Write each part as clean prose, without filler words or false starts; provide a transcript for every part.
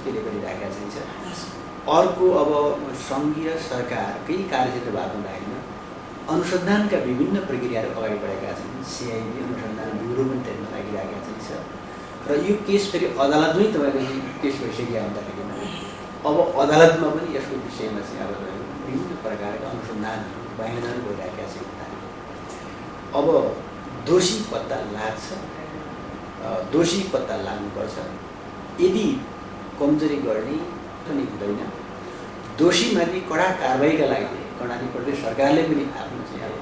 त्यसले गरिरहेका चाहिन्छ। अर्को अब सङ्घीय सरकारकै कार्यक्षेत्र भएको हुँदाखेरि अनुसन्धानका विभिन्न प्रक्रियाहरू अगाडि बढेका छन्। सिआइडी अनुसन्धान ब्युरो पनि त्यसमा लागिरहेका चाहिन्छ र यो केस फेरि अदालतमै तपाईँको केस भइसक्यो हुँदाखेरि अब अदालतमा पनि यसको विषयमा चाहिँ अब विभिन्न प्रकारका अनुसन्धानहरू बयानहरू भइरहेका छन्। अब दोषी पत्ता लाग्छ, दोषी पत्ता लाग्नुपर्छ। यदि कमजोरी गर्ने पनि हुँदैन। दोषीमाथि कडा कारबाहीका लागि कर्णाली प्रदेश सरकारले पनि आफ्नो चाहिँ अब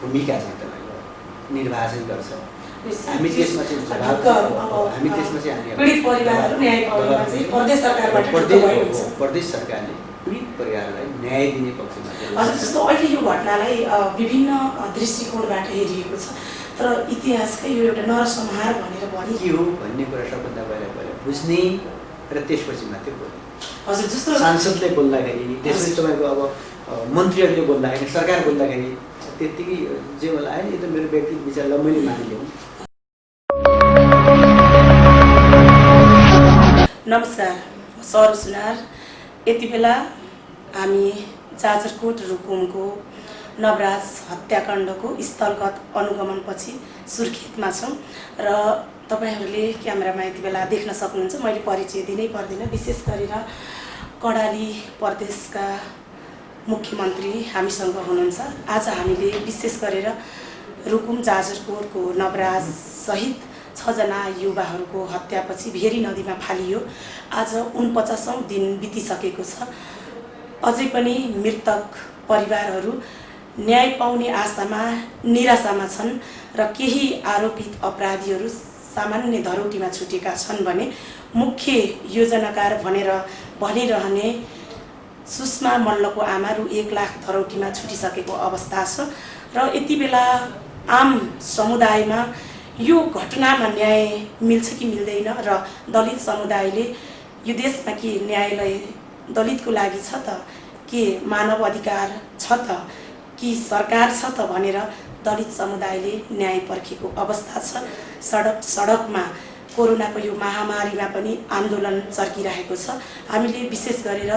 भूमिका चाहिँ तपाईँको निर्वाचन गर्छ। हामी त्यसमा चाहिँ हामी त्यसमा चाहिँ प्रदेश सरकारले पीडित परिवारलाई न्याय दिने पक्षमा जस्तो अहिले यो घटनालाई विभिन्न दृष्टिकोणबाट हेरिएको छ, तर इतिहासकै यो एउटा नरसंहार भनेर भनि के हो भन्ने कुरा सबभन्दा पहिला बुझ्ने र त्यसपछि मात्रै बोल्ने। हजुर, जस्तो सांसदले बोल्दाखेरि त्यसपछि तपाईँको अब मन्त्रीहरूले बोल्दाखेरि सरकार बोल्दाखेरि त्यत्तिकै जे होला है यो त मेरो व्यक्तिगत विचारलाई मैले मानिलिउँ। नमस्कार, म सर सुनार। यति बेला हामी जाजरकोट रुकुमको नवराज हत्याकाण्डको स्थलगत अनुगमनपछि सुर्खेतमा छौँ र तपाईहरूले क्यामेरामा यति बेला देख्न सक्नुहुन्छ। मैले परिचय दिनै पर्दैन। विशेष गरेर कर्णाली प्रदेशका मुख्यमन्त्री हामीसँग हुनुहुन्छ। आज हामीले विशेष गरेर रुकुम जाजरकोटको नवराज सहित 6 जना युवाहरूको हत्यापछि भेरी नदीमा फालियो। आज 49औं दिन बितिसकेको छ। अझै पनि मृतक परिवारहरू न्याय पाउने आशामा निराशामा छन् र केही आरोपित अपराधीहरू सामान्य धरोटीमा छुटेका छन् भने मुख्य योजनाकार भनेर भनिरहने सुषमा मल्लको आमा रु 1 लाख धरोटीमा छुटिसकेको अवस्था छ र यति बेला आम समुदायमा यो घटनामा न्याय मिल्छ कि मिल्दैन र दलित समुदायले यो देशमा के न्यायालय दलितको लागि छ त, के मानव अधिकार छ त, कि सरकार छ त भनेर दलित समुदायले न्याय पर्खेको अवस्था छ। सडकमा कोरोनाको यो महामारीमा पनि आन्दोलन चर्किरहेको छ। हामीले विशेष गरेर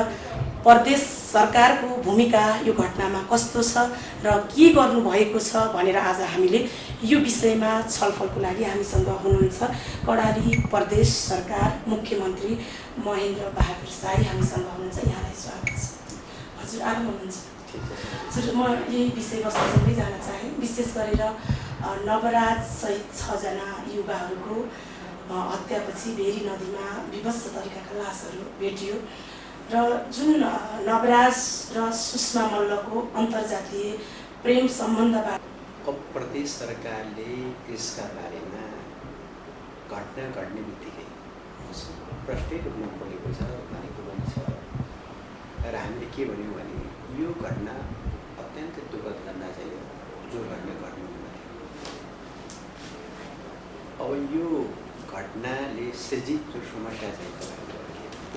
प्रदेश सरकारको भूमिका यो घटनामा कस्तो छ र के गर्नुभएको छ भनेर आज हामीले यो विषयमा छलफलको लागि हामीसँग हुनुहुन्छ कर्णाली प्रदेश सरकार मुख्यमन्त्री महेन्द्र बहादुर साई हामीसँग हुनुहुन्छ। यहाँलाई स्वागत छ। हजुर, आराम हुनुहुन्छ? हजुर, म यही विषयवस्तुसँगै जान चाहे। विशेष गरेर नवराज सहित 6 जना युवाहरूको हत्यापछि भेरी नदीमा विभत्स तरिकाका लासहरू भेटियो र जुन नवराज र सुषमा मल्लको अन्तर्जातीय प्रेम सम्बन्धबाट प्रदेश सरकारले यसका बारेमा घटना घट्ने बित्तिकै प्रष्टै रूपमा बोलेको छ, भनेको पनि छ र हामीले के भन्यौँ भने यो घटना अत्यन्त दुःखद घटना चाहिँ हो, जो घटना घट्नु हुँदैन। अब यो घटनाले सृजित जो समस्या चाहिँ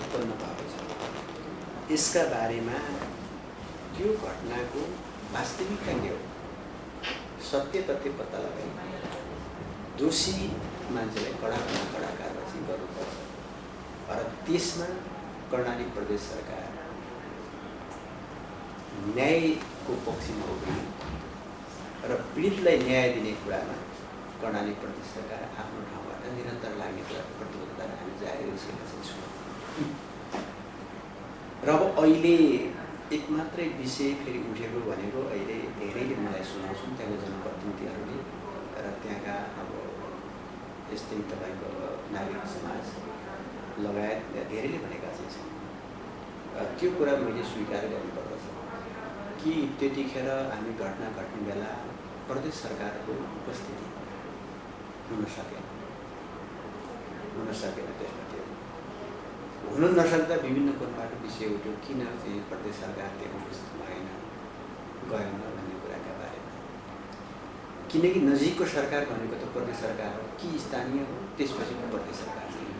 उत्पन्न भएको छ यसका बारेमा त्यो घटनाको वास्तविकता के हो, सत्य तथ्य पत्ता लगाई दोषी मान्छेलाई कडा कारबाही गर्नुपर्छ र त्यसमा कर्णाली प्रदेश सरकार न्यायको पक्षमा उभिनु र पीडितलाई न्याय दिने कुरामा कर्णाली प्रदेश सरकार आफ्नो ठाउँबाट निरन्तर लाग्ने कुराको प्रतिबद्धता हामी जारी गरिसकेका छौँ। र अब अहिले एक मात्रै विषय फेरि उठेको भनेको अहिले धेरैले मलाई सुनाउँछन् त्यहाँको जनप्रतिनिधिहरूले र त्यहाँका अब यस्तै तपाईँको नागरिक समाज लगायत धेरैले भनेका चाहिँ छन्। त्यो कुरा मैले स्वीकार गर्नुपर्दछ कि त्यतिखेर हामी घटना घट्ने बेला प्रदेश सरकारको उपस्थिति हुन सकेन त्यसमा। त्यो हुन नसक्दा विभिन्न कुराबाट विषय उठ्यो, किन चाहिँ प्रदेश सरकार त्यहाँ उपस्थित भएन गएन भन्ने कुराका बारेमा। किनकि नजिकको सरकार भनेको त प्रदेश सरकार हो कि स्थानीय हो, त्यसपछि प्रदेश सरकार चाहिँ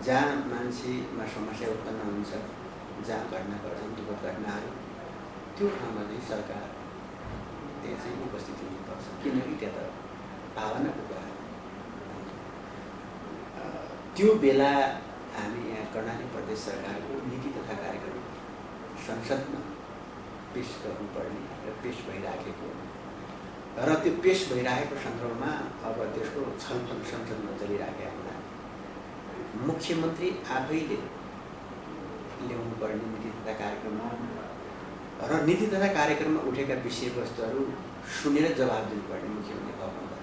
जहाँ मान्छेमा समस्या उत्पन्न हुन्छ, जहाँ घटना घट्छन् दुःखद घटनाहरू, त्यो ठाउँमा चाहिँ सरकार त्यहाँ चाहिँ उपस्थित हुनुपर्छ। किनकि त्यहाँ त भावनाको कुरा त्यो बेला हामी यहाँ कर्णाली प्रदेश सरकारको नीति तथा कार्यक्रम संसदमा पेश गर्नुपर्ने र पेश भइराखेको र त्यो पेश भइरहेको सन्दर्भमा अब त्यसको छलफल संसदमा चलिराखेका हुँदा मुख्यमन्त्री आफैले ल्याउनु पर्ने नीति तथा कार्यक्रममा र नीति तथा कार्यक्रममा उठेका विषयवस्तुहरू सुनेर जवाब दिनुपर्ने मुख्यमन्त्री भएकोमा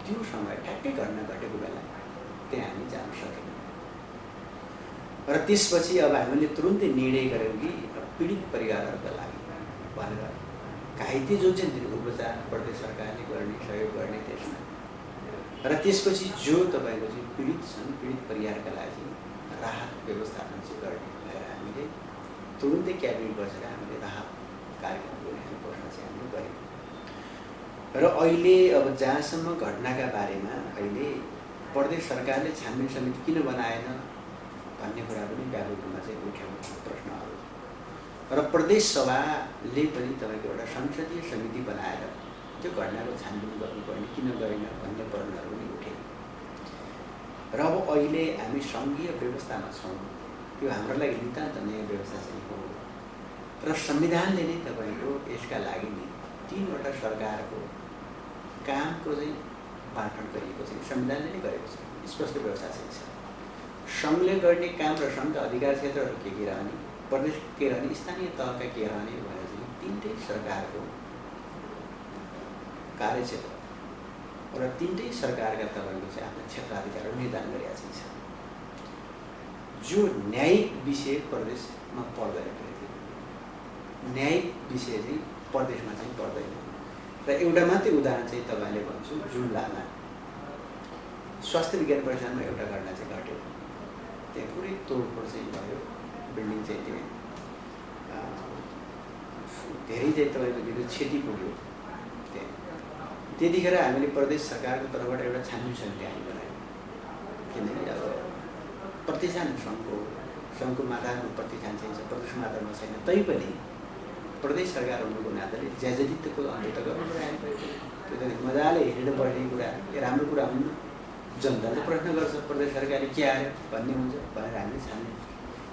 त्यो समय ठ्याक्कै घटना घटेको बेला त्यहाँ हामी जान सकेनौँ र त्यसपछि अब हामीले तुरुन्तै निर्णय गऱ्यौँ कि पीडित परिवारहरूका लागि भनेर घाइते जो चाहिँ त्यो उपचार प्रदेश सरकारले गर्ने सहयोग गर्ने त्यसमा र त्यसपछि जो तपाईँको चाहिँ पीडित छन् पीडित परिवारका लागि राहत व्यवस्थापन चाहिँ गर्ने भनेर हामीले तुरुन्तै क्याबिनेट बसेर हामीले राहत कार्यक्रम गर्ने घोषणा चाहिँ हामीले गऱ्यौँ र अहिले अब जहाँसम्म घटनाका बारेमा अहिले प्रदेश सरकारले छानबिन समिति किन बनाएन भन्ने कुरा पनि व्यापक रूपमा चाहिँ उठाउने प्रश्नहरू र प्रदेश सभाले पनि तपाईँको एउटा संसदीय समिति बनाएर त्यो घटनाको छानबिन गर्नुपर्ने किन गरेन भन्ने प्रश्नहरू पनि उठे र अब अहिले हामी सङ्घीय व्यवस्थामा छौँ त्यो हाम्रो लागि नितान्त नयाँ व्यवस्था चाहिँ हो र संविधानले नै तपाईँको यसका लागि नि 3वटा सरकारको कामको चाहिँ बाँडफाँड गरिएको चाहिँ संविधानले नै गरेको छ स्पष्ट व्यवस्था चाहिँ छ सङ्घले गर्ने काम र सङ्घका अधिकार क्षेत्रहरू के रहने प्रदेश के रहने स्थानीय तहका के रहने भनेर चाहिँ 3टै सरकारको कार्यक्षेत्र र 3टै सरकारका तपाईँको चाहिँ आफ्नो क्षेत्राधिकारहरू निर्धारण गरेका चाहिँ छ जो न्यायिक विषय प्रदेशमा पर्दैन न्यायिक विषय चाहिँ प्रदेशमा चाहिँ पर्दैन र एउटा मात्रै उदाहरण चाहिँ तपाईँले भन्छु जुम्लामा स्वास्थ्य विज्ञान प्रतिष्ठानमा एउटा घटना चाहिँ घट्यो त्यहाँ पुरै तोडफोड चाहिँ भयो बिल्डिङ चाहिँ त्यहाँ धेरै चाहिँ तपाईँको त्यो क्षति पुग्यो त्यतिखेर हामीले प्रदेश सरकारको तर्फबाट एउटा छानबिन समिति हामी बनायौँ किनकि अब प्रतिष्ठान सङ्घको मात्रामा प्रतिष्ठान चाहिँ छ प्रदेश मात्रामा छैन तैपनि प्रदेश सरकार हुनुको नाताले ज्याजदित्वको अन्त्य त गर्नु पऱ्यो त्यो त मजाले हेरेर बढ्ने कुरा राम्रो कुरा हुनु जनताले प्रश्न गर्छ प्रदेश सरकारले के आयो भन्ने हुन्छ भनेर हामीले छान्ने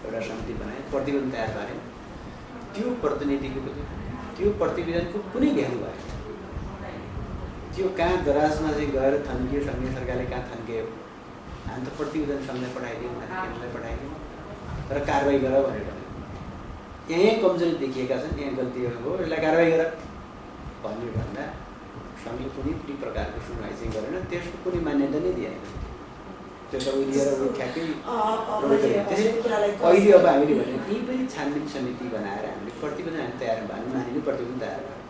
एउटा समिति बनायौँ प्रतिवेदन तयार पार्यौँ त्यो प्रतिवेदनको कुनै भ्यालु भएन त्यो कहाँ दराजमा चाहिँ गएर थन्कियो सङ्घीय सरकारले कहाँ थन्कियो हामी त प्रतिवेदन सङ्घलाई पठाइदियौँ केन्द्रलाई पठाइदियौँ तर कारवाही गर भनेर यहाँ कमजोरी देखिएका छन् यहाँ गल्तीहरू हो यसलाई कारवाही गर भन्ने भन्दा सङ्घले कुनै पनि प्रकारको सुनवाई चाहिँ गरेन त्यसको कुनै मान्यता नै दिएन त्यो त लिएर ठ्याक्कै अहिले अब हामीले भने यही पनि छानबिन समिति बनाएर हामीले प्रतिवेदन हामी तयार भए मानिने प्रतिवेदन तयार भयो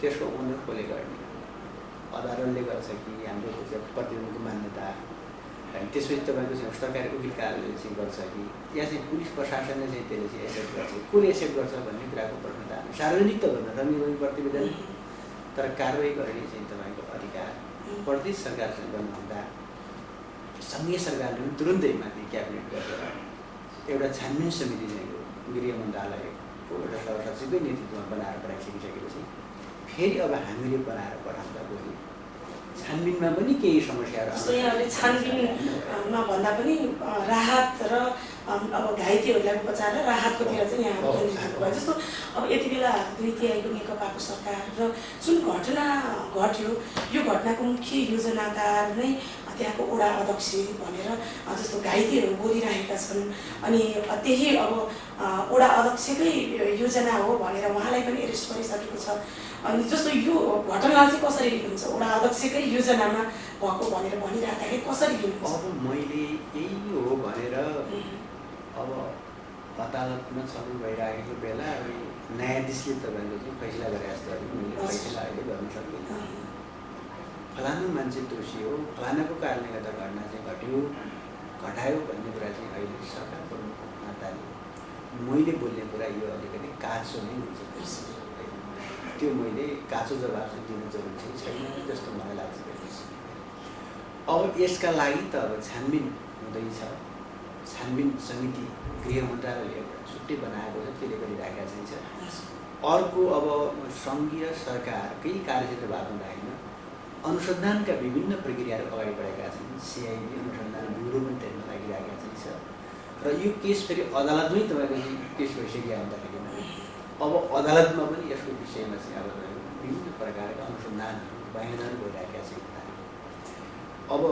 त्यसको ओनर कसले गर्ने अदालतले गर्छ कि हाम्रो प्रतिवेदनको मान्यता त्यसपछि तपाईँको चाहिँ सरकारी वकिल कार्यालयले चाहिँ गर्छ कि या चाहिँ पुलिस प्रशासनले चाहिँ त्यसले चाहिँ एक्सेप्ट गर्छ कसले एक्सेप्ट गर्छ भन्ने कुराको प्रश्न त हामी सार्वजनिक त गर्न रमी प्रतिवेदन तर कारवाही गर्ने चाहिँ तपाईँको अधिकार प्रदेश सरकारसँग गर्नुहुँदा सङ्घीय सरकारले पनि तुरुन्तै माथि क्याबिनेट गरेर एउटा छानबिन समिति चाहिँ गृह मन्त्रालयको एउटा सहसचिवकै नेतृत्वमा बनाएर पठाइसकिसकेपछि फेरि अब हामीले बनाएर पठाउँदा भोलि छानबिनमा पनि केही समस्याहरू यहाँले छानबिनमा भन्दा पनि राहत र अब घाइतेहरूलाई उपचार र राहतकोतिर चाहिँ यहाँ केन्द्रित भयो जस्तो अब यति बेला 2/3 नेकपाको सरकार र जुन घटना घट्यो यो घटनाको मुख्य योजनाकार नै त्यहाँको वडा अध्यक्ष भनेर जस्तो घाइतेहरू बोलिरहेका छन् अनि त्यही अब वडा अध्यक्षकै योजना हो भनेर उहाँलाई पनि एरेस्ट गरिसकेको छ अनि जस्तो यो घटना चाहिँ कसरी लिनुहुन्छ वडा अध्यक्षकै योजनामा भएको भनेर भनिराख्दाखेरि कसरी लिनुहुन्छ अब मैले यही हो भनेर अब अदालतमा छलफल भइरहेको बेला न्यायाधीशले तपाईँको चाहिँ फैसला गरे जस्तो मैले फैसला अहिले गर्न सक्दिनँ फलानु मान्छे दोषी हो फलानाको कारणले गर्दा घटना चाहिँ घटायो भन्ने कुरा चाहिँ अहिले सरकारको नाताले मैले बोल्ने कुरा यो अलिकति काँचो नै हुन्छ त्यो मैले काँचो जवाब चाहिँ दिनु जरुरी चाहिँ छैन जस्तो मलाई लाग्छ अब यसका लागि त अब छानबिन हुँदैछ छानबिन समिति गृह मन्त्रालयले एउटा छुट्टै बनाएको छ त्यसले गरिराखेका चाहिँ छ अर्को अब सङ्घीय सरकारकै कार्यक्षेत्र भएको हुँदैन अनुसन्धानका विभिन्न प्रक्रियाहरू अगाडि बढेका छन् सिआइडी अनुसन्धान ब्युरो पनि त्यसमा र यो केस फेरि अदालतमै तपाईँको चाहिँ केस भइसक्यो भन्दाखेरि अब अदालतमा पनि यसको विषयमा चाहिँ अब विभिन्न प्रकारका अनुसन्धानहरू बयानहरू भइरहेका छन्। अब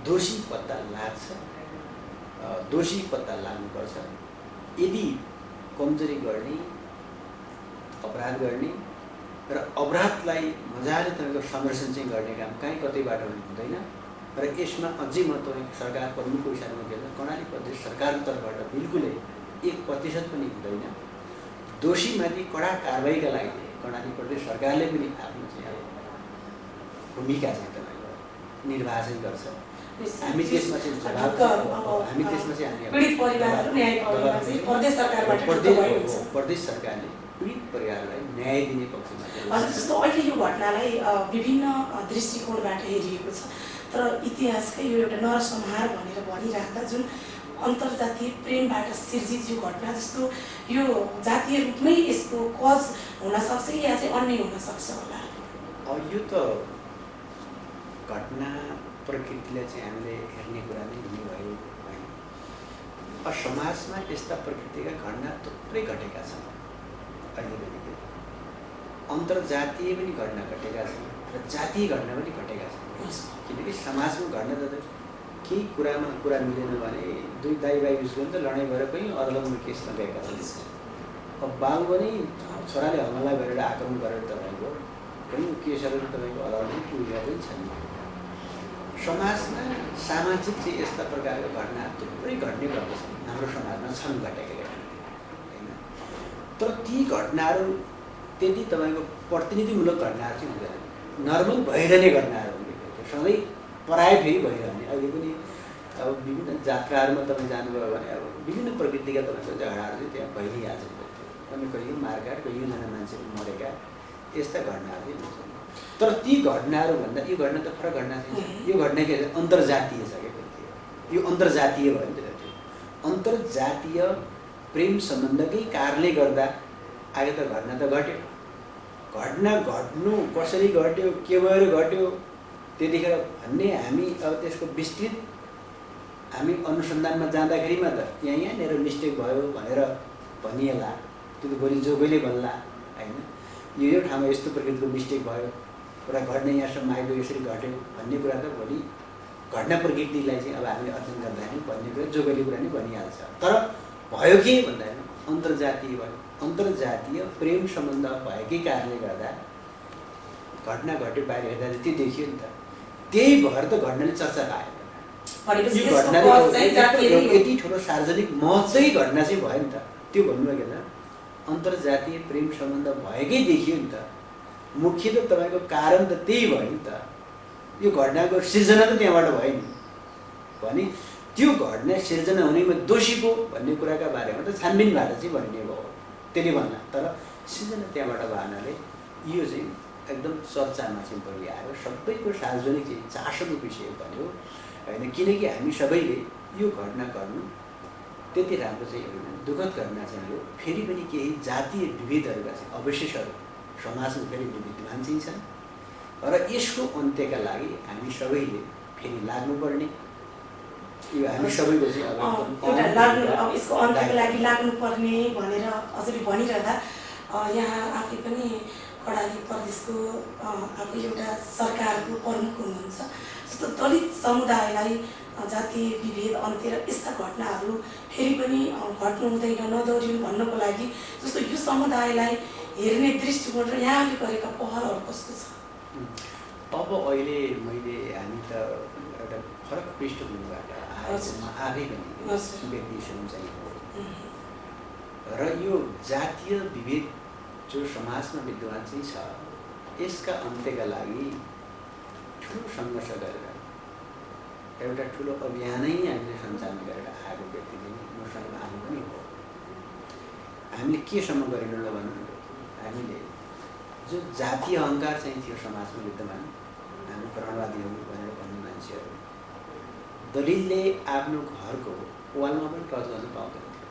दोषी पत्ता लाग्छ, दोषी पत्ता लाग्नुपर्छ। यदि कमजोरी गर्ने, अपराध गर्ने र अपराधलाई मजाले तपाईँको संरक्षण चाहिँ गर्ने काम कहीँ कतैबाट हुँदैन। र यसमा अझै म तपाईँको सरकार प्रमुखको हिसाबमा हेर्दा कर्णाली प्रदेश सरकारको तर्फबाट बिल्कुलै 1% पनि हुँदैन। दोषीमाथि कडा कारबाहीका लागि कर्णाली प्रदेश सरकारले पनि आफ्नो चाहिँ अब भूमिका चाहिँ तपाईँको निर्वाह चाहिँ गर्छ। हामी त्यसमा चाहिँ हामी त्यसमा चाहिँ प्रदेश सरकारले पीडित परिवारलाई न्याय दिने पक्षमा हजुर। जस्तो अहिले यो घटनालाई विभिन्न दृष्टिकोणबाट हेरिएको छ, तर इतिहासकै यो एउटा नरसंहार भनेर भनिराख्दा जुन अन्तर्जातीय प्रेमबाट सिर्जित यो घटना जस्तो यो जातीय रूपमै यसको कज हुनसक्छ या चाहिँ अन्य हुनसक्छ होला? यो त घटना प्रकृतिलाई चाहिँ हामीले हेर्ने कुरा नै हुने भयो होइन। समाजमा यस्ता प्रकृतिका घटना थुप्रै घटेका छन्। अहिले पनि अन्तर्जातीय पनि घटना घटेका छन् र जातीय घटना पनि घटेका छन्। किनकि समाजमा घटना त केही कुरामा कुरा मिलेन भने दुई दाइ भाइ बिचको त लडाइँ भएर पनि अदालतमा केस लगाएका छन्। अब बाबु पनि छोराले हमला गरेर आक्रमण गरेर तपाईँको कयौँ केसहरू तपाईँको अदालतमा पुगेका पनि छन्। समाजमा सामाजिक चाहिँ यस्ता प्रकारका घटना थुप्रै घट्ने गर्दछन्। हाम्रो समाजमा छन् घटेका होइन। तर ती घटनाहरू त्यति तपाईँको प्रतिनिधिमूलक घटनाहरू चाहिँ हुँदैन, नर्मल भइरहने घटनाहरू हुने। सधैँ पराय फेरि भइरहने। अहिले पनि अब विभिन्न जात्राहरूमा तपाईँ जानुभयो भने अब विभिन्न प्रकृतिका तपाईँको झगडाहरू चाहिँ त्यहाँ भइहाल्छ। अनि कहियो मारकाट, कहियोजना मान्छेहरू मरेका यस्ता घटनाहरू चाहिँ हुन्छन्। तर ती घटनाहरूभन्दा यो घटना त फरक घटना चाहिँ यो घटना के अन्तर्जातीय छ क्या। यो अन्तर्जातीय भयो नि त। अन्तर्जातीय प्रेम सम्बन्धकै कारणले गर्दा आयो त घटना त घट्यो। घटना घट्नु कसरी घट्यो, के भएर घट्यो त्यतिखेर भन्ने हामी अब त्यसको विस्तृत हामी अनुसन्धानमा जाँदाखेरिमा त यहाँनिर मिस्टेक भयो भनेर भनिएला। त्यो त भोलि जोगैले भन्ला होइन। यो ठाउँमा यस्तो प्रकृतिको मिस्टेक भयो र घट्ने यहाँसम्म आइयो, यसरी घट्यो भन्ने कुरा त भोलि घटना प्रकृतिलाई चाहिँ अब हामी अध्ययन गर्दाखेरि भन्ने कुरा जोगैले कुरा नै भनिहाल्छ। तर भयो के भन्दाखेरि अन्तर्जातीय भयो। अन्तर्जातीय प्रेम सम्बन्ध भएकै कारणले गर्दा घटना घट्यो, बाहिर हेर्दा त्यो देखियो नि त। त्यही भएर त घटनाले चर्चा पायो। यो घटनाले यति ठुलो सार्वजनिक महत्त्वै घटना चाहिँ भयो नि त। त्यो भन्नुभयो कि अन्तर्जातीय प्रेम सम्बन्ध भएकै देखियो नि त। मुख्य त तपाईँको कारण त त्यही भयो नि त। यो घटनाको सिर्जना त त्यहाँबाट भयो नि भने त्यो घटना सिर्जना हुनेमा दोषी को भन्ने कुराका बारेमा त छानबिन भएर चाहिँ भन्ने भयो त्यसले भन्ला। तर सिर्जना त्यहाँबाट भएनाले यो चाहिँ एकदम चर्चामा चाहिँ बढी आयो। सबैको सार्वजनिक चाहिँ चासोको विषय बन्यो होइन। किनकि हामी सबैले यो घटना गर्नु त्यति राम्रो चाहिँ होइन, दुःखद घटना चाहिँ हो। फेरि पनि केही जातीय विभेदहरूका चाहिँ अवशेषहरू समाजमा फेरि विद्यमान चाहिँ छन् र यसको अन्त्यका लागि हामी सबैले फेरि लाग्नुपर्ने यो हामी सबैको चाहिँ अब यसको अन्त्यको लागि लाग्नुपर्ने भनेर अझै भनिरहँदा यहाँ आफै पनि कर्णाली प्रदेशको आफै एउटा सरकारको प्रमुख हुनुहुन्छ। जस्तो दलित समुदायलाई जातीय विभेद अन्त्य र यस्ता घटनाहरू फेरि पनि घट्नु हुँदैन, नदोहोरिनु भन्नको लागि जस्तो यो समुदायलाई हेर्ने दृष्टिकोण र यहाँले गरेका पहलहरू कस्तो छ? अब अहिले हामी त एउटा फरक पृष्ठभूमिबाट आफै पनि व्यक्ति चाहिँ हो र यो जातीय विभेद जो समाजमा विद्यमान चाहिँ छ यसका अन्त्यका लागि ठुलो सङ्घर्ष गरेर एउटा ठुलो अभियानै हामीले सञ्चालन गरेर आएको व्यक्ति चाहिँ मसँग आफू पनि हो। हामीले केसम्म गरेनौँ ल भन्नु, हामीले जो जातीय अहङ्कार चाहिँ थियो समाजमा विद्यमान, हामी प्रणवादी हौँ भनेर भन्ने मान्छेहरू दलितले आफ्नो घरको वालमा पनि टच गर्न पाउँदैन थियो,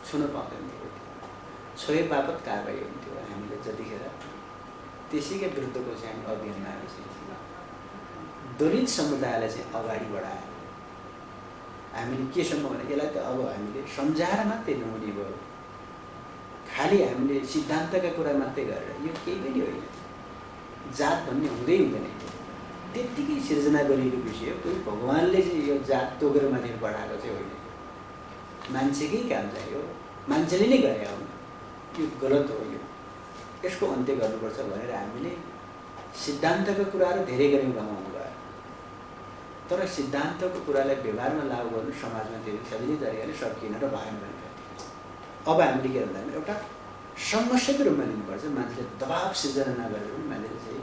छुन पाउँदैन थियो। छोए बापत कारबाही हुन्थ्यो। हामीले जतिखेर त्यसैका विरुद्धको चाहिँ हामी अभियानमा हामी चाहिँ दलित समुदायलाई चाहिँ अगाडि बढाएर हामीले केसम्म भने यसलाई त अब हामीले सम्झाएर मात्रै नहुने भयो, खालि हामीले सिद्धान्तका कुरा मात्रै गरेर यो केही पनि होइन, जात भन्ने हुँदै हुँदैन, त्यत्तिकै सिर्जना गरिएको विषय। कोही भगवान्ले चाहिँ यो जात तोकेर माथि बढाएको चाहिँ होइन, मान्छेकै काम चाहियो, मान्छेले नै गरे हो, यो गलत हो, यसको अन्त्य गर्नुपर्छ भनेर हामीले सिद्धान्तको कुराहरू धेरै गऱ्यौँ गाउँमा गएर, तर सिद्धान्तको कुरालाई व्यवहारमा लागू गर्नु समाजमा धेरै सजिलै तरिकाले सकिएन र भएन भने अब हामीले के भन्दा एउटा समस्याको रूपमा लिनुपर्छ। मान्छेले दबाब सिर्जना नगरेर पनि मान्छेले चाहिँ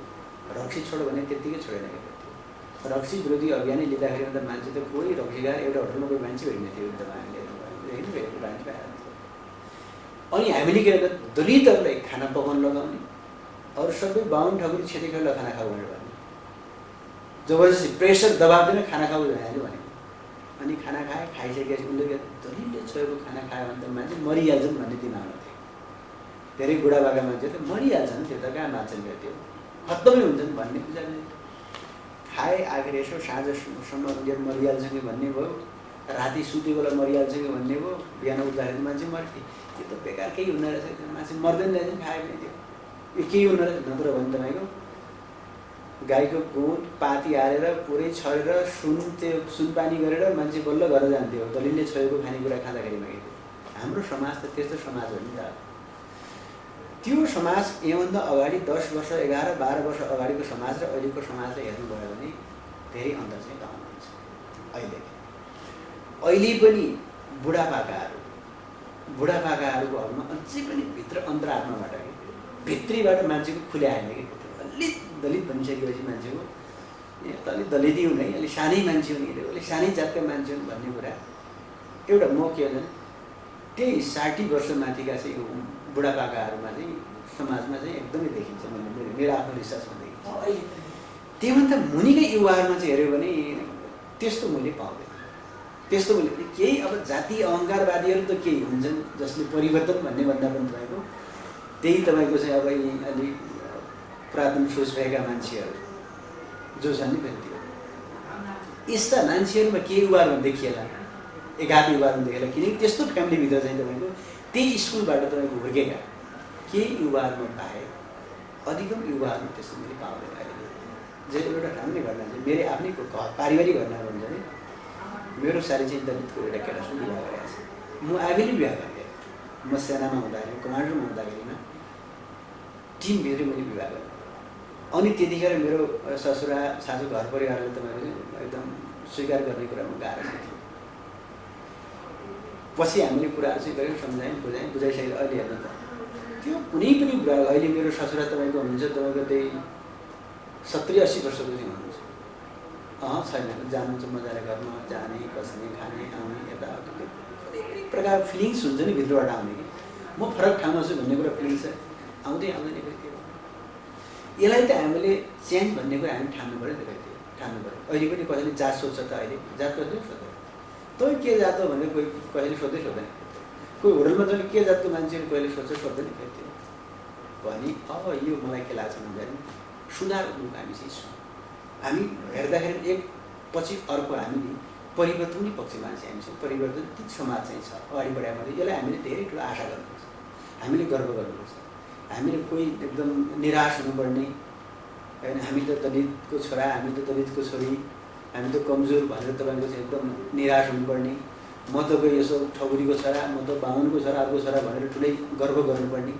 रक्सी छोड भने त्यत्तिकै छोडेन क्या थियो। रक्सी विरोधी अभियानै लिँदाखेरि त मान्छे त कोही रक्सीका एउटा होटलमा कोही मान्छे भेट्ने थियो नि त, हामीले हेर्नु मान्छे पाइहाल्थ्यो। अनि हामीले के गर्दा दलितहरूलाई खाना पकाउन लगाउने, अरू सबै बाहुन ठकुरी छेत्रीलाई खाना खाऊ भनेर भन्ने, जबरजस्ती प्रेसर दबाब दिन खाना खाऊ भनिहाल्यो भने, अनि खाना खाए, खाइसकेपछि उसले दलितले छोएको खाना खायो भने त मान्छे मरिहाल्छन् भन्ने दिमागमा थियो। धेरै बुढाबाका मान्छे त मरिहाल्छन्, त्यो त कहाँ बाँच्छन् त्यो खत्तमै हुन्छन् भन्ने बुझाउने। खाए आखिर यसो साँझसम्म उनीहरू मरिहाल्छ कि भन्ने भयो, राति सुते बेला मरिहाल्छ कि भन्ने भयो, बिहान उठ्दाखेरि मान्छे मर्थे। त्यो त बेकार केही हुँदो रहेछ, मान्छे मर्दैन रहेछ खायो भने त्यो यो केही हुँदो रहेछ। नत्र भने तपाईँको गाईको गुँड पाती हालेर पुरै छरेर त्यो सुनपानी गरेर मान्छे बल्ल घर जान्थ्यो दलितले छोएको खानेकुरा खाँदाखेरि मागेको। हाम्रो समाज त त्यस्तो समाज हो नि त। त्यो समाज योभन्दा अगाडि 10 वर्ष 11-12 वर्ष अगाडिको समाज र अहिलेको समाजलाई हेर्नुभयो भने धेरै अन्तर चाहिँ पाउनुहुन्छ। अहिले पनि बुढापाकाहरूको हकमा अझै पनि भित्र अन्तरात्माबाट भित्रीबाट मान्छेको खुले आएन कि अलिक दलित भनिसकेपछि मान्छेको अलिक दलिती हुने, अलिक सानै मान्छे हुने, अलिक सानै जातका मान्छे हुन् भन्ने कुरा एउटा म के भन्छ त्यही 60 वर्ष माथिका चाहिँ बुढापाकाहरूमा चाहिँ समाजमा चाहिँ एकदमै देखिन्छ। मेरो आफ्नो रिसर्चमा देखिन्छ। त्योभन्दा मुनिकै युवाहरूमा चाहिँ हेऱ्यो भने त्यस्तो मैले पाउँदैन। त्यस्तो मैले केही अब जातीय अहङ्कारवादीहरू त केही हुन्छन् जसले परिवर्तन भन्ने भन्दा पनि तपाईँको त्यही तपाईँको चाहिँ अब अलि पुरातन सोच भएका मान्छेहरू जो छन् नि फेरि त्यो यस्ता मान्छेहरूमा के युवाहरूमा देखिएला, एघात युवाहरूमा देखेला, किनकि त्यस्तो फ्यामिलीभित्र चाहिँ तपाईँको त्यही स्कुलबाट तपाईँको हुर्केका केही युवाहरूमा बाहेक अधिकम युवाहरू त्यस्तो मैले पाउँदैन। अहिले जे एउटा राम्रो घटना चाहिँ मेरो आफ्नै पारिवारिक घटना भन्छ भने मेरो सारी चाहिँ दलितको एउटा केटासँग विवाह गरेको छ। म आफैले विवाह गरेँ, म सेनामा हुँदाखेरि कमान्डरमा हुँदाखेरिमा टिमभित्र मैले विवाह गरेँ। अनि त्यतिखेर मेरो ससुरा सासू घर परिवारले तपाईँको एकदम स्वीकार गर्ने कुरामा गाह्रो थियो। पछि हामीले कुराहरू चाहिँ गऱ्यौँ, बुझाइसकेर अहिले हेर्नु त त्यो कुनै पनि कुरा अहिले मेरो ससुरा तपाईँको हुनुहुन्छ तपाईँको त्यही 70-80 वर्षको चाहिँ हुनुहुन्छ। छैन जानुहुन्छ मजाले घरमा जाने बस्ने खाने आउने यताउति कुनै प्रकार फिलिङ्स हुन्छ नि भित्रबाट आउने कि म फरक ठाउँमा छु भन्ने कुरा फिलिङ्स आउँदै आउँदैन फेरि त्यो। यसलाई त हामीले चेन्ज भन्ने कुरा हामी ठान्नु पऱ्यो नि त। फेरि ठान्नु पऱ्यो। अहिले पनि कसैले जात सोध्छ त, अहिले जात कसैले सोध्दैन। तँ के जात हो भनेर कोही कसैले सोध्दैन। कोही होटलमा तैँले के जातको मान्छेहरू कहिले सोध्दैन फेरि त्यो भने अब यो मलाई के लाग्छ भन्दाखेरि सुधार उन्मुख हामी चाहिँ छौँ। हामी हेर्दाखेरि एक पछि अर्को हामीले परिवर्तनकै पक्षमा चाहिँ हामी छौँ। परिवर्तन समाज चाहिँ छ अगाडि बढायो भने यसलाई हामीले धेरै ठुलो आशा गर्नुपर्छ, हामीले गर्व गर्नुपर्छ। हामीले कोही एकदम निराश हुनुपर्ने होइन, हामी त दलितको छोरा, हामी त दलितको छोरी, हामी त कमजोर भनेर तपाईँको चाहिँ एकदम निराश हुनुपर्ने, म त कोही यसो ठकुरीको छोरा, म त बाहुनको छोरा, अर्को छोरा भनेर ठुलै गर्व गर्नुपर्ने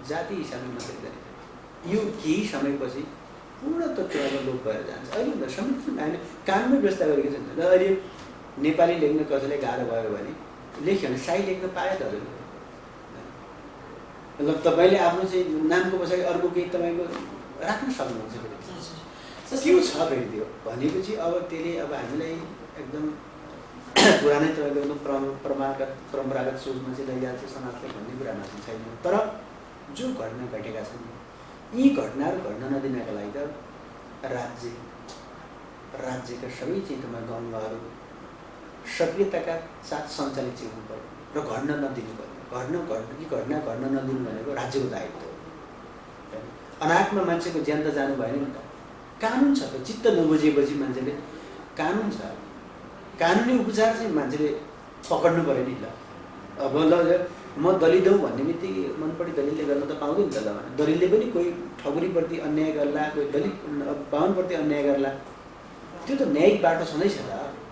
जाति हिसाबले मात्रै गरेको यो केही समयपछि पूर्ण तत्त्वमा लोप भएर जान्छ। अहिले त संरक्षण हामीले कानुनमै व्यवस्था गरेको छ। र अहिले नेपाली लेख्न कसैलाई गाह्रो भयो भने लेख्यो भने साई लेख्न पायो त हजुर। मतलब तपाईँले आफ्नो चाहिँ नामको पछाडि अर्को केही तपाईँको राख्न सक्नुहुन्छ। के छ फेरि त्यो भनेपछि अब त्यसले अब हामीलाई एकदम पुरानै तपाईँको एकदम परम्परागत सोचमा चाहिँ लैजान्छ समाजलाई भन्ने कुरामा चाहिँ छैन। तर जो घटना घटेका छन् यी घटनाहरू घट्न नदिनका लागि त राज्यका सबै चाहिँ तपाईँ गाउँघरहरू सक्रियताका साथ सञ्चालित चाहिँ हुनु पऱ्यो र घट्न नदिनु पऱ्यो। घटना घट्न नदिनु भनेको राज्यको दायित्व हो। अनाथमा मान्छेको ज्यान त जानु भएन नि त। कानुन छ त, चित्त नबुझेपछि मान्छेले कानुन छ, कानुनी उपचार चाहिँ मान्छेले पक्ड्नु पऱ्यो नि। ल अब ल म दलित हौँ भन्ने बित्तिकै मनपट्टि दलितले गर्न त पाउँदैन नि त। ल दलितले पनि कोही ठकुरीप्रति अन्याय गर्ला, कोही दलित बाहुनप्रति अन्याय गर्ला, त्यो त न्यायिक बाटो छँदैछ त।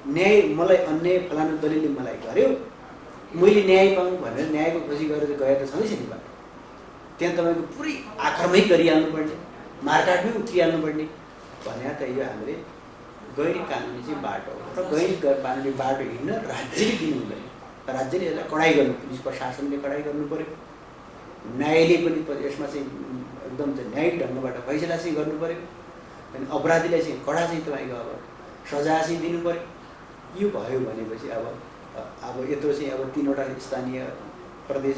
न्याय मलाई अन्याय फलानु दलितले मलाई गर्यो, मैले न्याय पाऊँ भनेर न्यायको खोजी गरेर गएर त छँदैछ नि बाटो। त्यहाँ तपाईँको पुरै आक्रमै गरिहाल्नुपर्ने, मारकाटमै उत्रिहाल्नुपर्ने भने त यो हामीले गैर कानुनी चाहिँ बाटो हो। र गैर कानुनी बाटो हिँड्न राज्यले दिनु हुँदैन। राज्यले यसलाई कडाइ गर्नु, पुलिस प्रशासनले कडाइ गर्नु पऱ्यो, न्यायले पनि यसमा चाहिँ एकदम चाहिँ न्यायिक ढङ्गबाट फैसला चाहिँ गर्नु पऱ्यो। अनि अपराधीलाई चाहिँ कडा चाहिँ तपाईँको अब सजाय चाहिँ दिनु पऱ्यो। यो भयो भनेपछि अब यत्रो चाहिँ अब 3वटा स्थानीय प्रदेश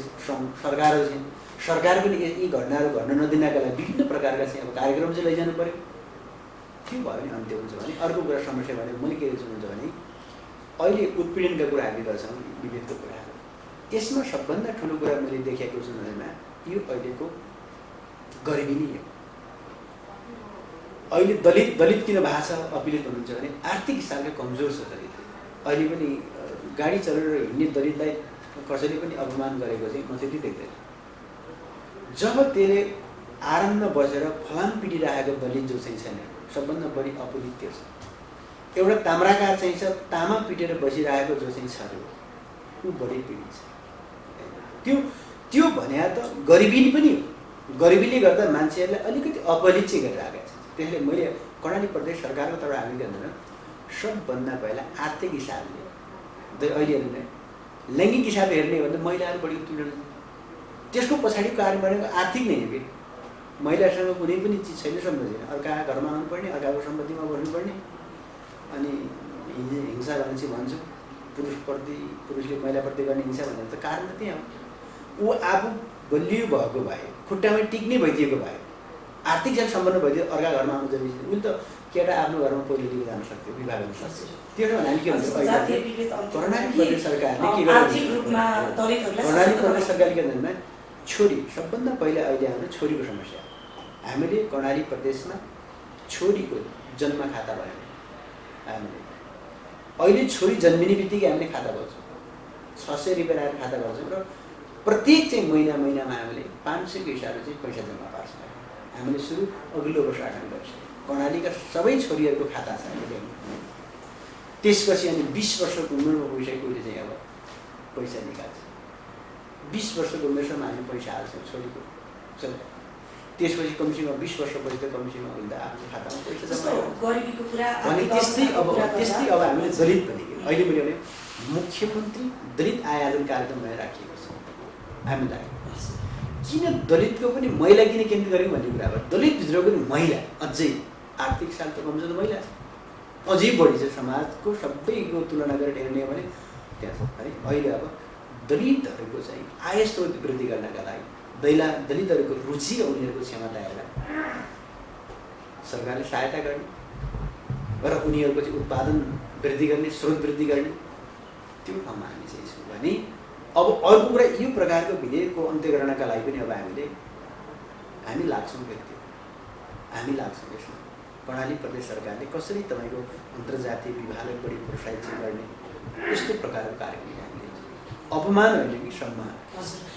सरकारहरू चाहिँ सरकार पनि यी घटनाहरू घट्न नदिनका लागि विभिन्न प्रकारका चाहिँ अब कार्यक्रम चाहिँ लैजानु पऱ्यो। त्यो भयो भने अन्त्य हुन्छ भने। अर्को कुरा समस्या भनेको मैले के हुन्छ भने अहिले उत्पीडनका कुरा हामी गर्छौँ, विभेदको कुराहरू, यसमा सबभन्दा ठुलो कुरा मैले देखेको छु नजरमा यो अहिलेको गरिबी नै हो। अहिले दलित किन भएको छ अपीडित हुनुहुन्छ भने आर्थिक हिसाबले कमजोर छ दलित। अहिले पनि गाडी चलेर हिँड्ने दलितलाई कसैले पनि अपमान गरेको चाहिँ म त्यति देख्दैन। जब त्यसले आराममा बसेर फलाम पिटिरहेको दलित जो चाहिँ छैन, सबभन्दा बढी अपीडित त्यो छ। एउटा ताम्राकार चाहिँ छ, तामा पिटेर बसिरहेको जो चाहिँ छ ऊ बढी पीडित छ। त्यो भने त गरिबी पनि हो। गरिबीले गर्दा मान्छेहरूलाई अलिकति अपलित चाहिँ गरेर आएको छ। त्यसले मैले कर्णाली प्रदेश सरकारको तर्फबाट हामी गर्दैन, सबभन्दा पहिला आर्थिक हिसाबले अहिले हेर्नु लैङ्गिक हिसाबले हेर्ने हो भने महिलाहरू बढी उत्पीडन, त्यसको पछाडि कारण भनेको आर्थिक नै हो कि महिलासँग कुनै पनि चिज छैन, सम्झिँदैन, अर्का घरमा आउनुपर्ने, अर्काको सम्पत्तिमा बस्नुपर्ने। अनि हिंसा भने चाहिँ भन्छु पुरुषले महिलाप्रति गर्ने हिंसा भनेर त कारण त त्यही हो। ऊ आफू बलियो भएको भए, खुट्टामा टिक्ने भइदिएको भए, आर्थिक हिसाब सम्पन्न भइदियो, अर्का घरमा आउनु जरुरी छैन। उसले त केटा आफ्नो घरमा पहिलो लिएर जान सक्थ्यो, विवाह गर्न सक्थ्यो। त्यसो भने हामी के भन्छ कर्णाली प्रदेश सरकारले के गर्यो, कर्णाली प्रदेश सरकारले के भन्दा छोरी सबभन्दा पहिला अहिले हाम्रो छोरीको समस्या। हामीले कर्णाली प्रदेशमा छोरीको जन्म खाता भयो। हामीले अहिले छोरी जन्मिने बित्तिकै हामीले खाता गर्छौँ, 600 रुपियाँ आएर खाता गर्छौँ र प्रत्येक चाहिँ महिनामा हामीले 500 को हिसाबले चाहिँ पैसा जम्मा पार्छौँ। हामीले सुरु अघिल्लो वर्ष आरम्भ गर्छौँ। कर्णालीका सबै छोरीहरूको खाता छ हामीले। त्यसपछि अनि 20 वर्षको उमेरमा पुगिसकेपछि चाहिँ अब पैसा निकाल्छ। 20 वर्षको उमेरसम्म हामी पैसा हाल्छौँ छोरीको। त्यसपछि कमसेकम 20 वर्षपछि त कमसेकम हुँदा आफ्नो खातामा पैसा जम्मा गरिबीको कुरा भने त्यस्तै अब हामीले दलित भनेको अहिले मैले भने मुख्यमन्त्री दलित आयोजन कार्यक्रम भनेर राखिएको छ। हामीलाई किन दलितको पनि महिला किन केन्द्रित गरेको भन्ने कुरा भयो। दलितभित्र पनि महिला अझै आर्थिक साल त कमजोर महिला अझै बढी छ। समाजको सबैको तुलना गरेर हेर्ने हो भने त्यहाँ छ है। अहिले अब दलितहरूको चाहिँ आय स्रोत वृद्धि गर्नका लागि दलितहरूको रुचि र उनीहरूको क्षमता हेरेर सरकारले सहायता गर्ने र उनीहरूको चाहिँ उत्पादन वृद्धि गर्ने, स्रोत वृद्धि गर्ने, त्यो ठाउँमा हामी चाहिँ छौँ भने अब अर्को कुरा यो प्रकारको विधेयकको अन्त्य गर्नका लागि पनि अब हामी लाग्छौँ व्यक्ति, हामी लाग्छौँ यसमा। कर्णाली प्रदेश सरकारले कसरी तपाईँको अन्तर्जातीय विवाहलाई बढी प्रोत्साहित गर्ने यस्तो प्रकारको कार्यक्रम हामीले अपमान होइन कि सम्मान,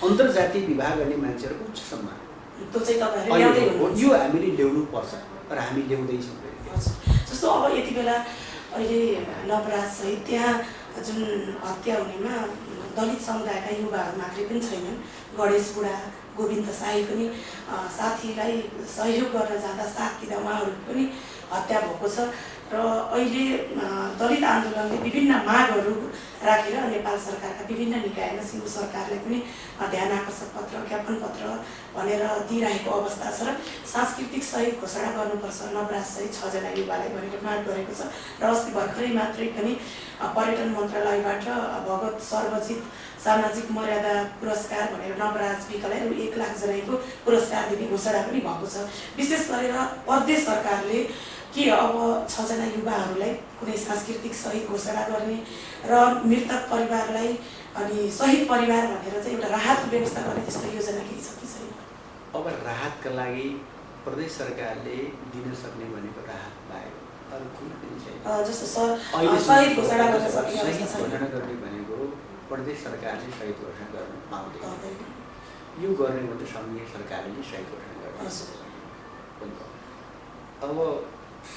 अन्तर्जातीय विवाह गर्ने मान्छेहरूको उच्च सम्मान यो हामीले ल्याउनु पर्छ र हामी ल्याउँदैछौँ। जस्तो अब यति बेला अहिले नवराज सहित त्यहाँ जुन हत्या हुनेमा दलित समुदायका युवाहरू मात्रै पनि छैनन्। गणेश बुढा, गोविन्द साई पनि साथीलाई सहयोग गर्न जाँदा साथ दिँदा उहाँहरूको पनि हत्या भएको छ। र अहिले दलित आन्दोलनले विभिन्न मागहरू राखेर नेपाल सरकारका विभिन्न निकायमा सिङ्गो सरकारले पनि ध्यान आकर्षक पत्र, ज्ञापन पत्र भनेर दिइरहेको अवस्था छ र सांस्कृतिक सहयोग घोषणा गर्नुपर्छ नवराज सहित 6 जना युवालाई भनेर माग गरेको छ। र अस्ति भर्खरै मात्रै पनि पर्यटन मन्त्रालयबाट भगत सर्वजित सामाजिक मर्यादा पुरस्कार भनेर नवराज विकलाई 1 लाख जनाको पुरस्कार दिने घोषणा पनि भएको छ। विशेष गरेर प्रदेश सरकारले के अब 6 जना युवाहरूलाई कुनै सांस्कृतिक शहीद घोषणा गर्ने र मृतक परिवारलाई अनि शहीद परिवार भनेर चाहिँ एउटा राहतको व्यवस्था गर्ने त्यस्तो योजना केही छ कि छैन? अब राहतका लागि प्रदेश सरकारले दिन सक्ने भनेको राहत बाहेक अरू कुनै पनि छैन। जस्तो सर अहिले शहीद घोषणा गर्न सकिने शहीद अवस्था छैन। घोषणा गर्ने भनेको प्रदेश सरकारले शहीद घोषणा गर्न पाउँदैन। पाउँदैन। यो गर्ने हो त सङ्घीय सरकारले नै शहीद घोषणा गर्छ। अब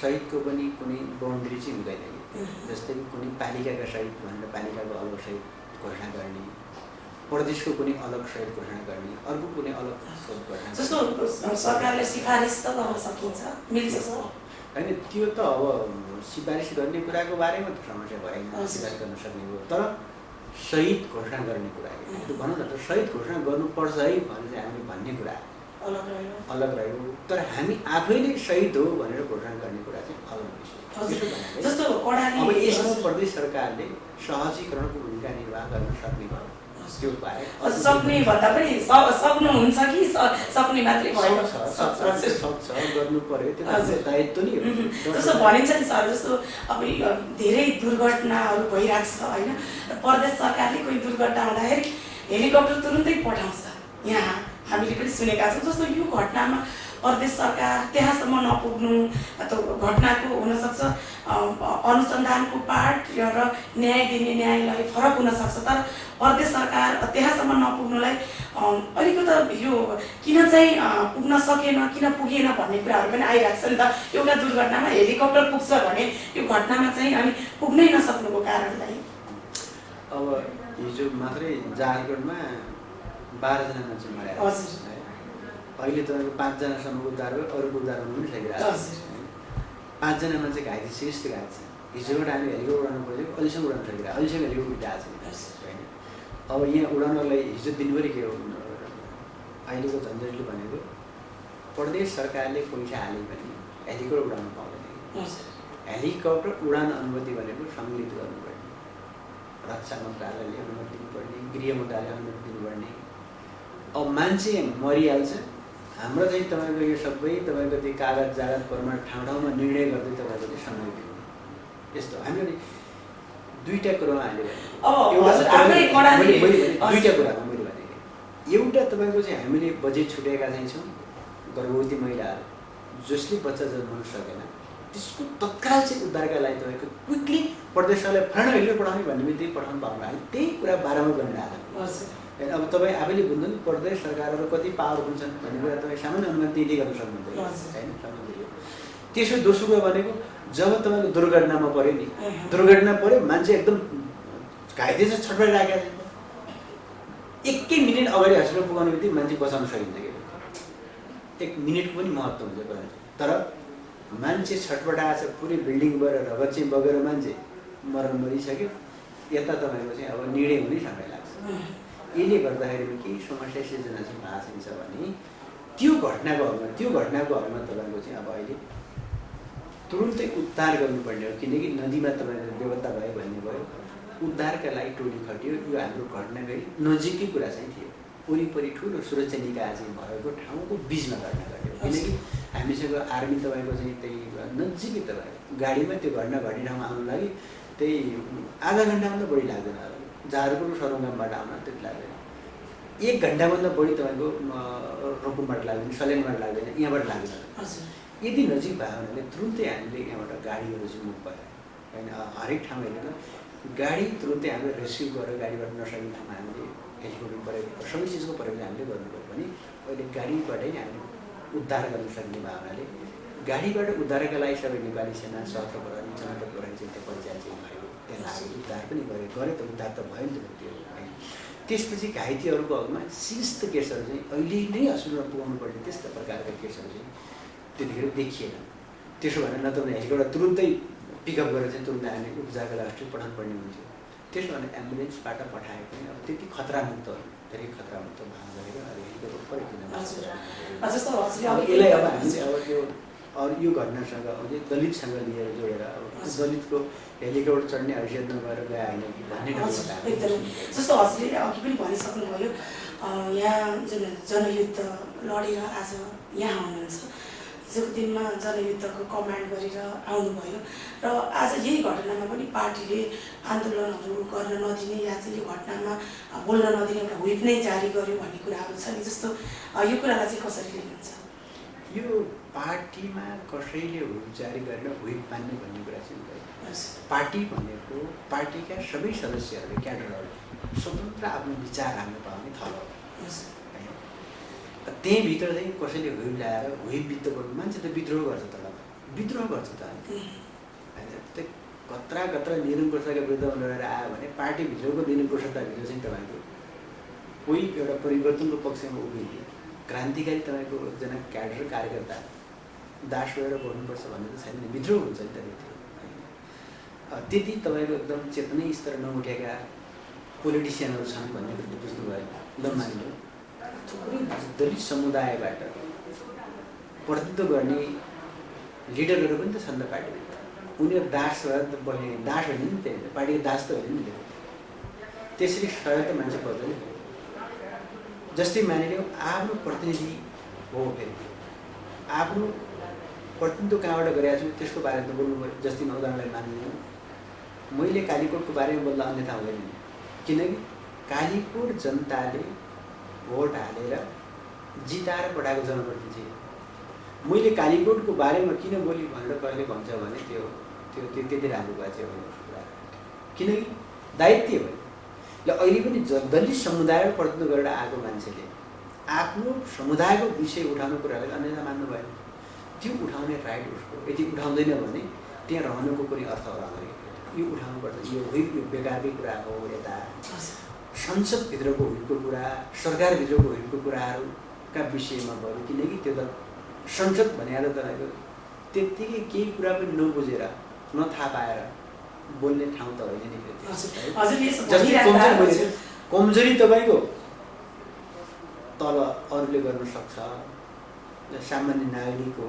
शहीदको पनि कुनै बाउन्ड्री चाहिँ हुँदैन कि जस्तै कुनै पालिकाका शहीद भनेर पालिकाको अलग शहीद घोषणा गर्ने, प्रदेशको कुनै अलग शहीद घोषणा गर्ने, अर्को कुनै अलग शहीद घोषणा जस्तो सरकारले सिफारिस त गर्न सकिन्छ, मिल्छ सर? होइन, त्यो त अब सिफारिस गर्ने कुराको बारेमा त समस्या भएन, सिफारिस गर्न सक्ने हो। तर शहीद घोषणा गर्ने कुरा भनौँ न त, शहीद घोषणा गर्नुपर्छ है भनेर चाहिँ हामीले भन्ने कुरा अलग रह्यो। तर हामी आफैले शहीद हो भनेर घोषणा गर्ने कुरा चाहिँ अलग विषय। जस्तो अब यसमा प्रदेश सरकारले सहजीकरणको भूमिका निर्वाह गर्न सक्ने भयो। त्यो बाहेक सक्ने भन्दा पनि सक्नुहुन्छ कि सक्ने मात्रै भयो? सक्छ, गर्नु पर्यो, त्यो दायित्व नै हो। जस्तो भनिन्छ नि सर, जस्तो अब धेरै दुर्घटनाहरू भइरहेको छ होइन, प्रदेश सरकारले कोही दुर्घटना हुँदाखेरि हेलिकप्टर तुरुन्तै पठाउँछ। यहाँ हामीले पनि सुनेका छौँ। जस्तो यो घटनामा प्रदेश सरकार त्यहाँसम्म नपुग्नु अथवा घटनाको हुनसक्छ अनुसन्धानको पार्ट र न्याय दिने न्यायालय फरक हुनसक्छ, तर प्रदेश सरकार त्यहाँसम्म नपुग्नुलाई अलिकति यो किन चाहिँ पुग्न सकेन, किन पुगेन भन्ने कुराहरू पनि आइरहेको छ नि त। एउटा दुर्घटनामा हेलिकप्टर पुग्छ भने यो घटनामा चाहिँ अनि पुग्नै नसक्नुको कारणलाई अब हिजो मात्रै झारखण्डमा 12 जना मान्छे मर्या। अहिले तपाईँको 5 जनासम्मको उद्धार भयो, अरूको उद्धार हुनु पनि सकिरहेको छ। 5 जना मान्छे घाइते सिरियस घाइते छ। हिजोबाट हामी हेलिकप्टर उडाउनु पऱ्यो, अहिलेसम्म उडाउनु सकिरहेको, अहिलेसम्म हेलिकप्टर उडाएको छैन होइन। अब यहाँ उडाउनलाई हिजो दिनभरि के हो, अहिलेको झन्झटले भनेको प्रदेश सरकारले पैसा हाले पनि हेलिकप्टर उडाउनु पाउँदैन। हेलिकप्टर उडान अनुमति भनेको सम्मिलित गर्नुपर्ने, रक्षा मन्त्रालयले अनुमति दिनुपर्ने, गृह मन्त्रालयले अनुमति दिनुपर्ने। अब मान्छे मरिहाल्छ, हाम्रो चाहिँ तपाईँको यो सबै तपाईँको त्यो कागज जागज प्रमाण ठाउँ ठाउँमा निर्णय गर्दै तपाईँको चाहिँ समय दिनु। यस्तो हामीले दुईवटा कुरामा हाल्यो भने दुईवटा कुरामा मैले भनेको, एउटा तपाईँको चाहिँ हामीले बजेट छुटेका चाहिँ छौँ, गर्भवती महिलाहरू जसले बच्चा जन्माउन सकेन त्यसको तत्काल चाहिँ उद्धारका लागि तपाईँको क्विकली प्रदेश सरकारले फन्ड हेलेर पठाउने भन्ने बित्तिकै पठाउनु पाउनु हाल्यो। त्यही कुरा बारम्बार गर्न आएको। अब तपाईँ आफैले बुझ्नु नि प्रदेश सरकारहरू कति पावरफुल छन् भन्ने कुरा तपाईँ सामान्य अनुमति दिँदै गर्न सक्नुहुन्छ होइन। त्यसो दोस्रो कुरा भनेको जब तपाईँको दुर्घटनामा पऱ्यो नि, दुर्घटना पऱ्यो, मान्छे एकदम घाइते छ, छटपट राखेको छ, 1 मिनट अगाडि हस्पिटल पुगाउने बित्तिकै मान्छे बचाउन सकिन्छ कि 1 मिनटको पनि महत्त्व हुन्छ। तर मान्छे छटपटाएको छ, पुरै बिल्डिङबाट रगत चाहिँ बगेर मान्छे मरिसक्यो, यता तपाईँको चाहिँ अब निर्णय हुनै समय लाग्छ। यसले गर्दाखेरि केही समस्या सिर्जना चाहिँ भएको छ भने त्यो घटनाको हकमा तपाईँको चाहिँ अब अहिले तुरुन्तै उद्धार गर्नुपर्ने हो। किनकि नदीमा तपाईँको बेपत्ता भयो भन्ने भयो, उद्धारका लागि टोली खटियो। यो हाम्रो घटना गरी नजिकै कुरा चाहिँ थियो, वरिपरि ठुलो सुरक्षा निकाय चाहिँ भएको ठाउँको बिचमा घटना घट्यो। किनकि हामीसँग आर्मी तपाईँको चाहिँ त्यही नजिकै तपाईँको गाडीमा त्यो घटना घट्ने ठाउँमा आउनु लागि त्यही आधा घन्टाभन्दा बढी लाग्दैन। झारखण्ड सदरमुकामबाट आउन त्यति लाग्दैन, 1 घन्टाभन्दा बढी तपाईँको रुकुमबाट लाग्दैन, सल्यानबाट लाग्दैन, यहाँबाट लाग्दैन। यदि नजिक भयो भने तुरुन्तै हामीले यहाँबाट गाडीहरू चाहिँ मुख भयो होइन। हरेक ठाउँ हेरेर गाडी तुरुन्तै हामीले रेस्क्यु गरेर गाडीबाट नसक्ने ठाउँमा हामीले हेलिकप्टर प्रयोग, सबै चिजको प्रयोग हामीले गर्नुपर्यो भने अहिले गाडीबाटै नै हामीले उद्धार गर्न सक्ने भावनाले गाडीबाट उद्धारका लागि सबै नेपाली सेना, सशस्त्र प्रहरी, जनता प्रहरी चाहिँ त्यो परिचय चाहिँ भयो। त्यसलाई उद्धार पनि गरे त उद्धार त भयो नि त त्यो होइन। त्यसपछि घाइतेहरूको हकमा सिरियस केसहरू चाहिँ अहिले नै हस्पिटलमा पुगाउनु पर्ने त्यस्ता प्रकारका केसहरू चाहिँ त्यतिखेर देखिएन। त्यसो भने न त हेलिकप्टर तुरुन्तै पिकअप गरेर चाहिँ तुरुन्तै हामी उपचारका लागि हस्पिटल पठाउनु पर्ने हुन्थ्यो। त्यसो भने एम्बुलेन्सबाट पठाए पनि अब त्यति खतरामुक्त धेरै खतरामुक्त भाव गरेर अहिले हेलिकप्टर प्रयोग किन यसलाई अब हामीले अब त्यो अरू यो घटनासँग अझै दलितसँग लिएर जोडेर अब दलितको हेलिकप्टर चढ्ने हैसियत नभएर गए होइन कि भन्ने एकदम जस्तो हजुरले अघि पनि भनिसक्नुभयो, यहाँ जुन जनयुद्ध लडेर आज यहाँ हुनुहुन्छ, हिजोको दिनमा जनयुद्धको कमान्ड गरेर आउनुभयो र आज यही घटनामा पनि पार्टीले आन्दोलनहरू गर्न नदिने या चाहिँ यो घटनामा बोल्न नदिने एउटा व्हिप नै जारी गर्यो भन्ने कुराहरू छ नि। जस्तो यो कुरालाई चाहिँ कसरी लिनुहुन्छ? यो पार्टीमा कसैले हुइप जारी गरेर हुइप मान्ने भन्ने कुरा चाहिँ हुँदैन। पार्टी भनेको पार्टीका सबै सदस्यहरूले क्याडरहरूले स्वतन्त्र आफ्नो विचार राख्न पाउने थलो हो। त्यहीँभित्र चाहिँ कसैले हुइप ल्याएर हुइप विद्रोह मान्छे त विद्रोह गर्छ त विद्रोह गर्छ त होइन। त्यो कत्रा निरङ्कुशका विरुद्धमा लडेर आयो भने पार्टीभित्रको निरङ्कुशताभित्र चाहिँ तपाईँको कोही एउटा परिवर्तनको पक्षमा उभिने क्रान्तिकारी तपाईँको एकजना क्याडर कार्यकर्ता दास भएर बढ्नुपर्छ भन्ने त छैन, विद्रोह हुन्छ नि त भित्र। त्यति तपाईँको एकदम चेतनै स्तर नउठेका पोलिटिसियनहरू छन् भन्ने कुरो बुझ्नुभयो। ल मानिलो थुप्रै दलित समुदायबाट प्रतिनिधित्व गर्ने लिडरहरू पनि त छन् त पार्टीभित्र। उनीहरू दास भएर बस्ने दास होइन नि, त्यही पार्टीको दास त होइन नि। त्यसरी सहयोग त मान्छे पर्दैन। जस्तै मानिलियो आफ्नो प्रतिनिधि हो, फेरि आफ्नो प्रतिनिधित्व कहाँबाट गरेको छु त्यसको बारेमा त बोल्नु पऱ्यो। जस्तै म उदाहरणलाई मानिलिनु, मैले कालीकोटको बारेमा बोल्दा अन्यथा हुँदैन, किनकि कालीकोट जनताले भोट हालेर जिताएर पठाएको जनप्रतिनिधि। मैले कालीकोटको बारेमा किन बोली भनेर कहिले भन्छ भने त्यो त्यति राम्रो भएको चाहिँ होइन कुरा, किनकि दायित्व हो। ल अहिले पनि दलित समुदायबाट प्रतिनिधित्व गरेर आएको मान्छेले आफ्नो समुदायको विषय उठाउनु कुरालाई अन्यथा मान्नु भएन। त्यो उठाउने राइट उसको। यदि उठाउँदैन भने त्यहाँ रहनुको पनि अर्थ रहँदैन। यो उठाउनुपर्छ। यो बेकारकै कुरा हो। यता संसदभित्रको हुइपको कुरा, सरकारभित्रको हुइपको कुराहरूका विषयमा भयो, किनकि त्यो त संसद भनेर तपाईँको त्यत्तिकै केही कुरा पनि नबुझेर नथाहा पाएर बोल्ने ठाउँ त होइन नि। जस्तै कमजोरी तपाईँको तल अरूले गर्न सक्छ, सामान्य नागरिक हो,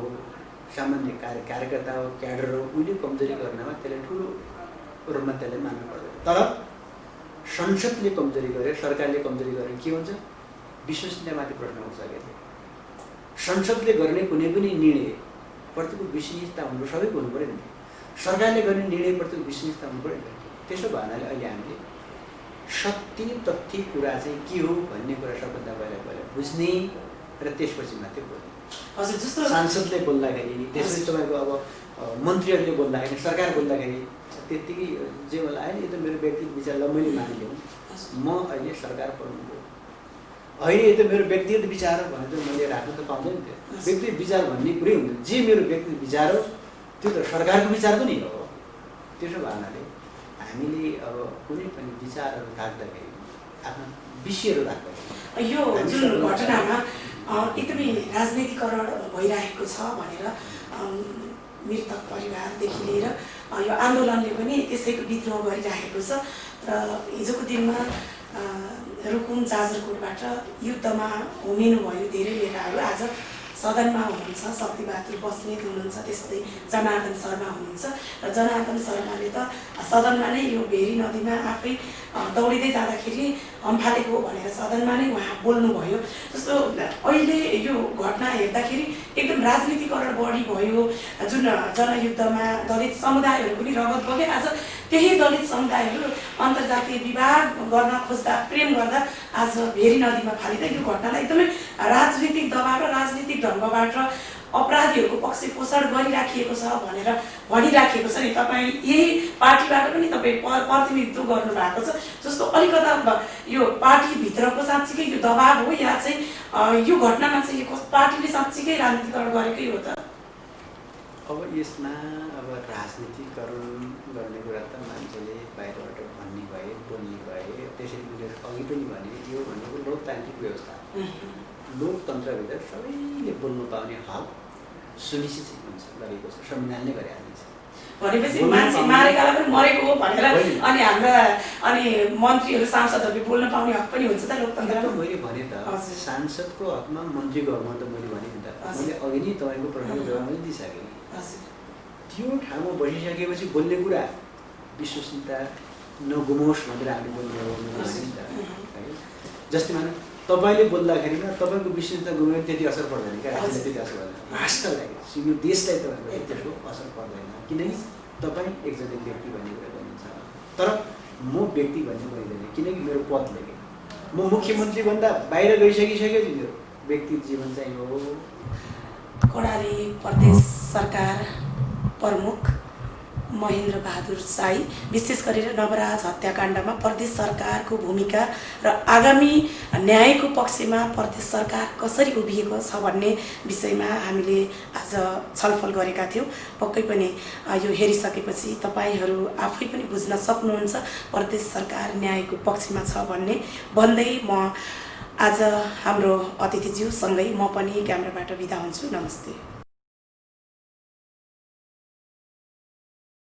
सामान्य कार्यकर्ता हो, क्याडर हो, उहिले कमजोरी गर्नमा त्यसले ठुलो रूपमा त्यसले मान्नु पर्दैन। तर संसदले कमजोरी गरे, सरकारले कमजोरी गरे के हुन्छ? विश्वसनीयतामाथि प्रश्न उठ्छ। संसदले गर्ने कुनै पनि निर्णयप्रतिको विश्वसनीयता हुनु सबैको हुनु पऱ्यो नि। सरकारले गर्ने निर्णयप्रतिको विश्वसनीयता हुनु पऱ्यो नि। त्यसो भएनाले अहिले हामीले सत्य तथ्य कुरा चाहिँ के हो भन्ने कुरा सबभन्दा पहिला बुझ्ने र त्यसपछि मात्रै बोल्ने। हजुर, जस्तो सांसदले बोल्दाखेरि, त्यसपछि तपाईँको अब मन्त्रीहरूले बोल्दाखेरि, सरकार बोल्दाखेरि त्यत्तिकै जे होला होइन, यो त मेरो व्यक्तिगत विचार, ल मैले मानिलिउँ म अहिले सरकार प्रमुख हो, होइन यो त मेरो व्यक्तिगत विचार हो भने त मैले राख्नु त पाउँदैन। त्यो व्यक्तिगत विचार भन्ने कुरै हुँदैन। जे मेरो व्यक्तिगत विचार हो त्यो त सरकारको विचार पनि हो। त्यसो भएनाले हामीले अब कुनै पनि विचारहरू राख्दाखेरि आफ्ना विषयहरू राख्दाखेरि यो जुन घटनामा एकदमै राजनीतिकरण भइरहेको छ भनेर मृतक परिवारदेखि लिएर यो आन्दोलनले पनि त्यसैको विद्रोह गरिरहेको छ। र हिजोको दिनमा रुकुम जाजरकोटबाट युद्धमा होमिनुभयो धेरै नेताहरू। आज सदनमा हुनुहुन्छ, शक्तिबहादुर बस्नेत हुनुहुन्छ, त्यस्तै जनार्दन शर्मा हुनुहुन्छ। र जनार्दन शर्माले त सदनमा नै यो भेरी नदीमा आफै दौडिँदै जाँदाखेरि हम्फालेको भनेर सदनमा नै उहाँ बोल्नुभयो। जस्तो अहिले यो घटना हेर्दाखेरि एकदम राजनीतिकरण बढी भयो। जुन जनयुद्धमा दलित समुदायहरू पनि रगत बगे। आज त्यही दलित समुदायहरू अन्तर्जातीय विवाह गर्न खोज्दा, प्रेम गर्दा आज भेरी नदीमा फालिँदा यो घटनालाई एकदमै राजनीतिक दबाव र राजनीतिक ढङ्गबाट अपराधीहरूको पक्ष पोषण गरिराखिएको छ भनेर भनिराखिएको छ नि। तपाईँ यही पार्टीबाट पनि तपाईँ प्रतिनिधित्व गर्नुभएको छ। जस्तो अलिकता यो पार्टीभित्रको साँच्चीकै यो दबाव हो या चाहिँ यो घटनामा चाहिँ यो पार्टीले साँच्चीकै राजनीतिकरण गरेकै हो त? अब यसमा अब राजनीतिकरण गर्ने कुरा त मान्छेले बाहिरबाट भन्ने भए, बोल्ने भए। त्यसरी उनीहरू अघि पनि भने यो भनेको लोकतान्त्रिक व्यवस्था। लोकतन्त्रभित्र सबैले बोल्नु पाउने हक सुनिश्चित हुन्छ, गरेको छ, संविधानले गरिहाल्ने छ। भनेपछि मान्छे मारेकालाई पनि मरेको हो भनेर अनि हाम्रा मन्त्रीहरू सांसदहरूले बोल्न पाउने हक पनि हुन्छ त लोकतन्त्रमा? मैले भने त सांसदको हकमा मन्त्रीको हकमा त मैले भने नि त। मैले अघि नै तपाईँको प्रश्नको जवाब पनि दिइसकेँ। त्यो ठाउँमा बसिसकेपछि बोल्ने कुरा विश्वसनीयता नगुमोस् भनेर हामी बोल्ने हो नि त है। जस्तै माने तपाईँले बोल्दाखेरिमा तपाईँको विश्वसनीयता गुमायो त्यति असर पर्दैन क्या, राष्ट्रलाई त्यति असर पर्दैन, राष्ट्रलाई यो देशलाई तपाईँको त्यसको असर पर्दैन, किनकि तपाईँ एकजना व्यक्ति भन्ने कुरा गर्नुहुन्छ। तर म व्यक्ति भन्ने गरिँदैन, किनकि मेरो पदले म मुख्यमन्त्रीभन्दा बाहिर गइसकिसक्यो नि। मेरो व्यक्तिगत जीवन चाहिँ हो, कर्णाली प्रदेश सरकार प्रमुख महेन्द्र बहादुर साई विशेष गरेर नवराज हत्याकाण्डमा प्रदेश सरकारको भूमिका र आगामी न्यायको पक्षमा प्रदेश सरकार कसरी उभिएको छ भन्ने विषयमा हामीले आज छलफल गरेका थियौँ। पक्कै पनि यो हेरिसकेपछि तपाईहरू आफै पनि बुझ्न सक्नुहुन्छ प्रदेश सरकार न्यायको पक्षमा छ भन्ने भन्दै म आज हाम्रो अतिथिज्यूसँगै म पनि क्यामेराबाट बिदा हुन्छु। नमस्ते।